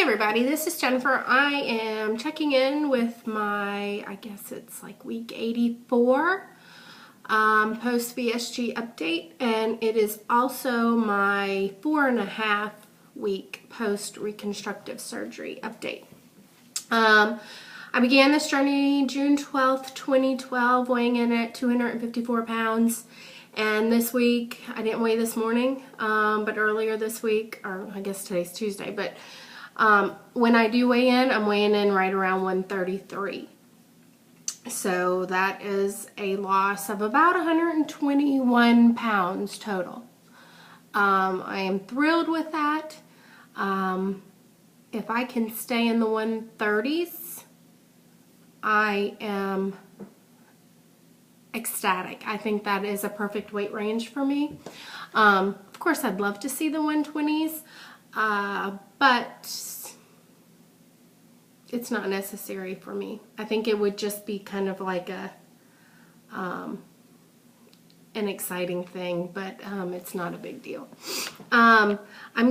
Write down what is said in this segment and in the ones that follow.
everybody, this is Jennifer. I am checking in with my, I guess it's like week 84 post VSG update, and it is also my 4.5 week post reconstructive surgery update. I began this journey June 12th, 2012, weighing in at 254 pounds. And this week, I didn't weigh this morning, but earlier this week, or I guess today's Tuesday, but when I do weigh in, I'm weighing in right around 133. So that is a loss of about 121 pounds total. I am thrilled with that. If I can stay in the 130s, I am ecstatic. I think that is a perfect weight range for me. Of course, I'd love to see the 120s, but it's not necessary for me. I think it would just be kind of like a an exciting thing, but it's not a big deal. I'm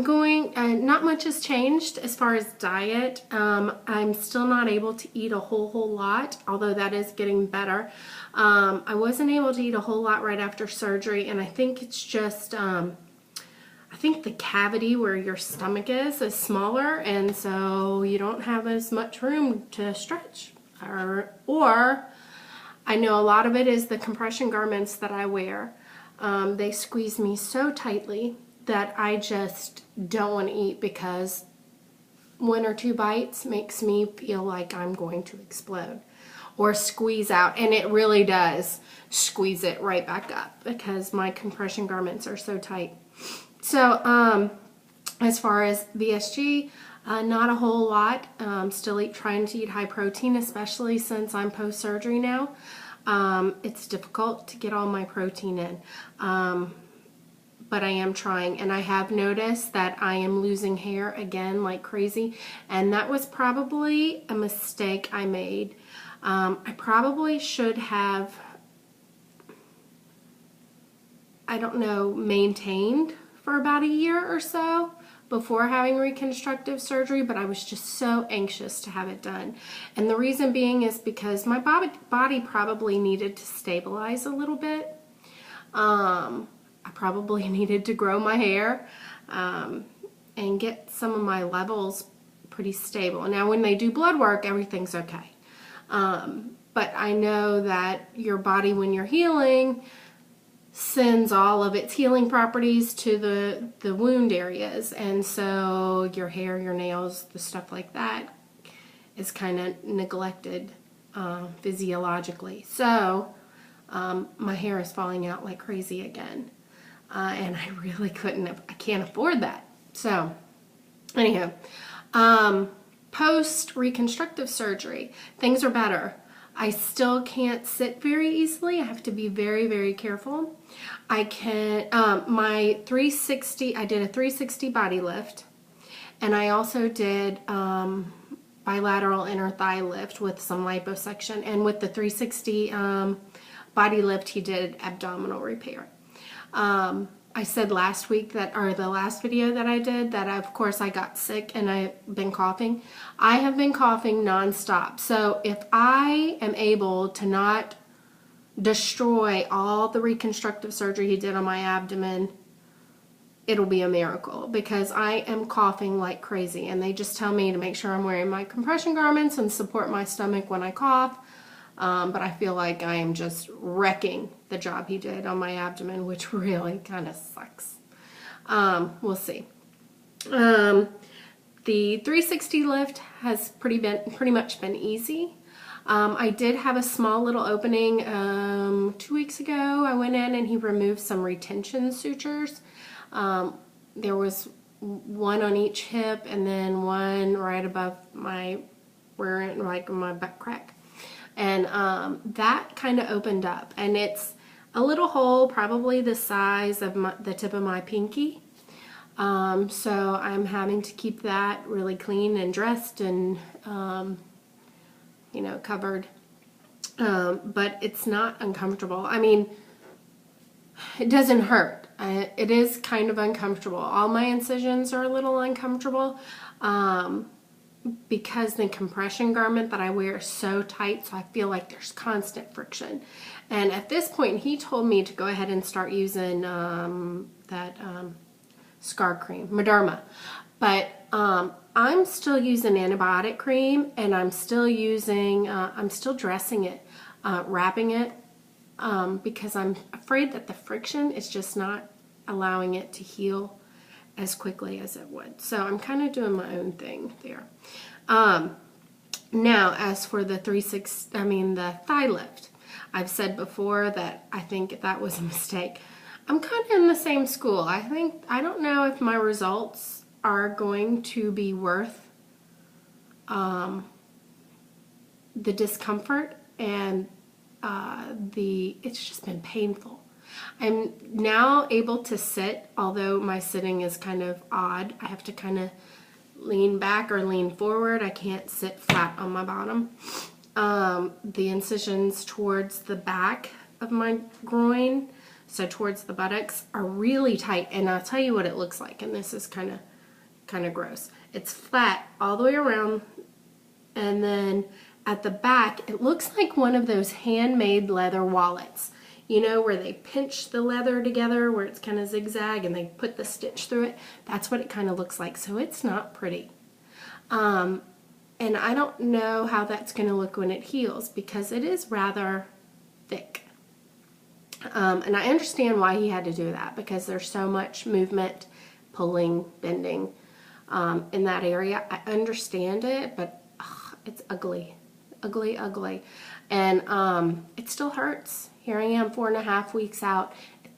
going, not much has changed as far as diet. I'm still not able to eat a whole lot, although that is getting better. I wasn't able to eat a whole lot right after surgery, and I think it's just, I think the cavity where your stomach is smaller, and so you don't have as much room to stretch. Or I know a lot of it is the compression garments that I wear. They squeeze me so tightly that I just don't want to eat, because 1 or 2 bites makes me feel like I'm going to explode or squeeze out, and it really does squeeze it right back up because my compression garments are so tight. So as far as VSG, not a whole lot. Still trying to eat high protein, especially since I'm post-surgery now. It's difficult to get all my protein in, but I am trying, and I have noticed that I am losing hair again like crazy, and that was probably a mistake I made. I probably should have, I don't know, maintained for about a year or so before having reconstructive surgery, but I was just so anxious to have it done. And the reason being is because my body probably needed to stabilize a little bit. I probably needed to grow my hair and get some of my levels pretty stable. Now when they do blood work, everything's okay. But I know that your body, when you're healing, sends all of its healing properties to the wound areas, and so your hair, your nails, the stuff like that is kind of neglected physiologically. So my hair is falling out like crazy again, and I really I can't afford that. So anyhow, post reconstructive surgery, things are better. I still can't sit very easily. I have to be very, very careful. I can, my 360, I did a 360 body lift, and I also did bilateral inner thigh lift with some liposuction, and with the 360 body lift, he did abdominal repair. I said last week that, or the last video that I did, that of course I got sick and I've been coughing. I have been coughing nonstop. So if I am able to not destroy all the reconstructive surgery he did on my abdomen, it'll be a miracle, because I am coughing like crazy, and they just tell me to make sure I'm wearing my compression garments and support my stomach when I cough. But I feel like I am just wrecking the job he did on my abdomen, which really kind of sucks. We'll see. The 360 lift has pretty much been easy. I did have a small little opening 2 weeks ago. I went in and he removed some retention sutures. There was one on each hip and then one right above my rear end, like my butt crack. And that kind of opened up, and it's a little hole, probably the size of the tip of my pinky. So I'm having to keep that really clean and dressed and you know, covered. But it's not uncomfortable. I mean, it doesn't hurt. It is kind of uncomfortable. All my incisions are a little uncomfortable. because the compression garment that I wear is so tight, so I feel like there's constant friction. And at this point, he told me to go ahead and start using that scar cream, Mederma. But I'm still using antibiotic cream, and I'm still using, I'm still dressing it, wrapping it, because I'm afraid that the friction is just not allowing it to heal as quickly as it would. So I'm kind of doing my own thing there. Now, as for the the thigh lift, I've said before that I think that was a mistake. I'm kind of in the same school. I don't know if my results are going to be worth the discomfort and it's just been painful. I'm now able to sit, although my sitting is kind of odd. I have to kind of lean back or lean forward. I can't sit flat on my bottom. The incisions towards the back of my groin, so towards the buttocks, are really tight, and I'll tell you what it looks like, and this is kind of gross. It's flat all the way around, and then at the back it looks like one of those handmade leather wallets, you know, where they pinch the leather together, where it's kind of zigzag and they put the stitch through it. That's what it kind of looks like, so it's not pretty. And I don't know how that's going to look when it heals, because it is rather thick. And I understand why he had to do that, because there's so much movement, pulling, bending in that area. I understand it, but it's ugly. Ugly, ugly. And it still hurts. Here I am 4.5 weeks out.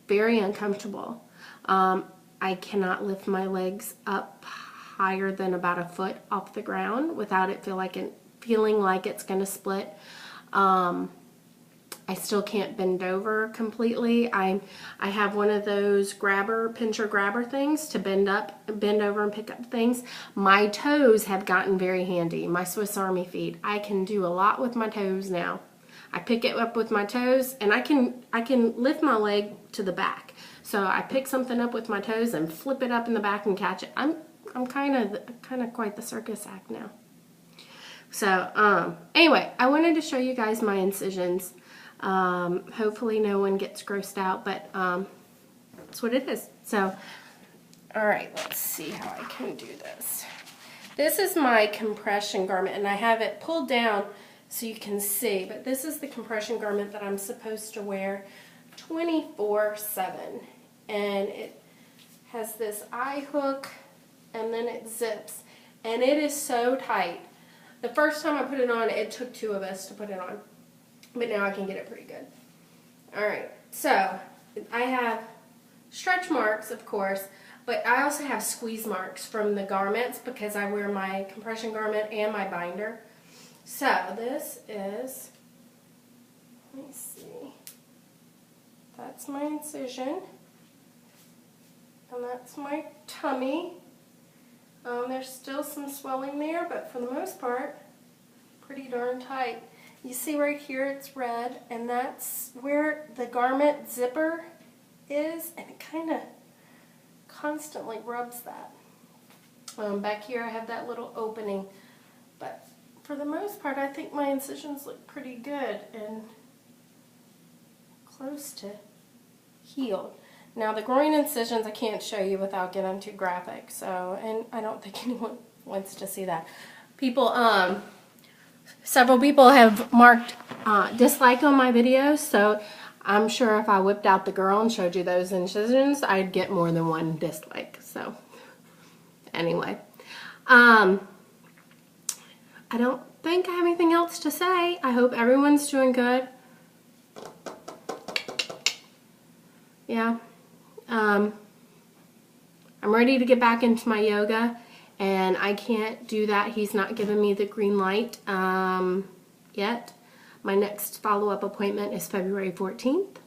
Very uncomfortable. I cannot lift my legs up higher than about a foot off the ground without it feeling like it's going to split. I still can't bend over completely. I have one of those pincher grabber things to bend over and pick up things. My toes have gotten very handy. My Swiss Army feet. I can do a lot with my toes now. I pick it up with my toes, and I can lift my leg to the back. So I pick something up with my toes and flip it up in the back and catch it. I'm kind of quite the circus act now. So anyway, I wanted to show you guys my incisions. Hopefully no one gets grossed out, but that's what it is. So, all right, let's see how I can do this. This is my compression garment, and I have it pulled down so you can see, but this is the compression garment that I'm supposed to wear 24/7, and it has this eye hook, and then it zips, and it is so tight. The first time I put it on, it took 2 of us to put it on, but now I can get it pretty good. Alright, so I have stretch marks, of course, but I also have squeeze marks from the garments because I wear my compression garment and my binder. So this is, let me see, that's my incision, and that's my tummy. There's still some swelling there, but for the most part, pretty darn tight. You see right here it's red, and that's where the garment zipper is, and it kind of constantly rubs that. Back here I have that little opening, but for the most part I think my incisions look pretty good and close to healed. Now the groin incisions I can't show you without getting too graphic, so, and I don't think anyone wants to see that. People, several people have marked dislike on my videos, so I'm sure if I whipped out the girl and showed you those incisions, I'd get more than 1 dislike. So anyway, I don't think I have anything else to say. I hope everyone's doing good. Yeah. I'm ready to get back into my yoga, and I can't do that. He's not giving me the green light yet. My next follow-up appointment is February 14th.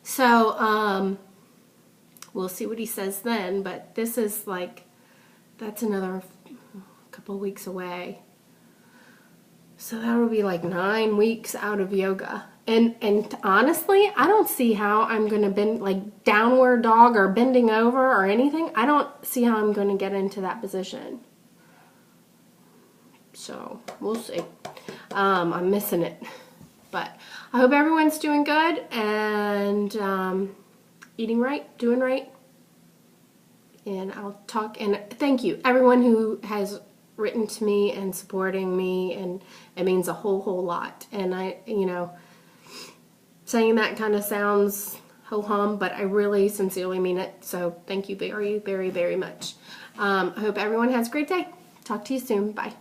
So we'll see what he says then, but this is like, that's another couple weeks away. So that will be like 9 weeks out of yoga. And honestly, I don't see how I'm going to bend, like downward dog or bending over or anything. I don't see how I'm going to get into that position. So we'll see. I'm missing it. But I hope everyone's doing good and eating right, doing right. And I'll talk, and thank you everyone who has written to me and supporting me, and it means a whole lot. And I, you know, saying that kind of sounds ho-hum, but I really sincerely mean it. So thank you very, very, very much. I hope everyone has a great day. Talk to you soon. Bye.